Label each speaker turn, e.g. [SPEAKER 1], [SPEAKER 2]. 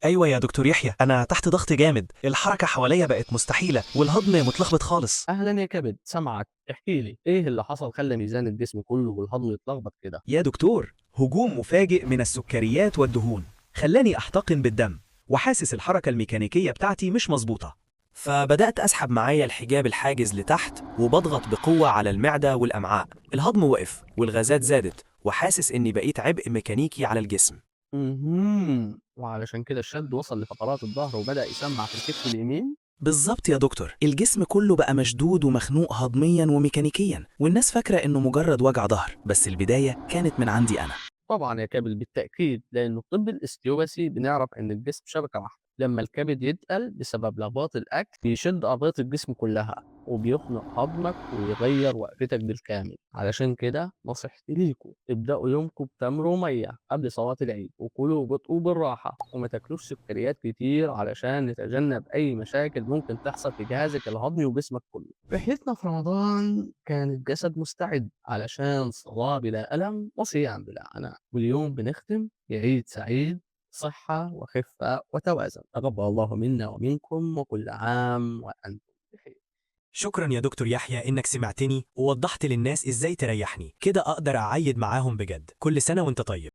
[SPEAKER 1] أيوة يا دكتور يحيى، أنا تحت ضغط جامد، الحركة حواليا بقت مستحيلة والهضم متلخبط خالص.
[SPEAKER 2] أهلا يا كبد، سامعك. احكي لي إيه اللي حصل خلى ميزان الجسم كله والهضم يتلخبط كده؟
[SPEAKER 1] يا دكتور، هجوم مفاجئ من السكريات والدهون خلاني أحتقن بالدم، وحاسس الحركة الميكانيكية بتاعتي مش مظبوطة. فبدأت أسحب معايا الحجاب الحاجز لتحت وبضغط بقوة على المعدة والأمعاء، الهضم وقف والغازات زادت، وحاسس إني بقيت عبء ميكانيكي على الجسم.
[SPEAKER 2] وعلشان كده الشد وصل لفقرات الظهر وبدأ يسمع في الكتف اليمين؟
[SPEAKER 1] بالظبط يا دكتور، الجسم كله بقى مشدود ومخنوق هضميا وميكانيكيا، والناس فاكرة إنه مجرد وجع ظهر، بس البداية كانت من عندي أنا.
[SPEAKER 2] طبعا يا كبد بالتأكيد، لأن الطب الاستيوبسي بنعرف إن الجسم شبكة واحدة. لما الكبد يتقل بسبب لخبطة الأكل بيشد عضلات الجسم كلها وبيخنق هضمك ويغير وقفتك بالكامل. علشان كده نصيحتي ليكم ابدأوا يومكم بتمر ومية قبل صلاة العيد، وكلوا ببطء بالراحة، وما تاكلوش سكريات كتير علشان نتجنب أي مشاكل ممكن تحصل في جهازك الهضمي وجسمك كله. رحلتنا في رمضان كان الجسد مستعد علشان صلاة بلا ألم وصيام بلا عناء، واليوم بنختم بعيد سعيد، صحة وخفة وتوازن. تقبل الله منا ومنكم، وكل عام وأنتم بخير.
[SPEAKER 1] شكرا يا دكتور يحيى إنك سمعتني ووضحت للناس إزاي تريحني، كده أقدر أعيد معاهم بجد. كل سنة وأنت طيب.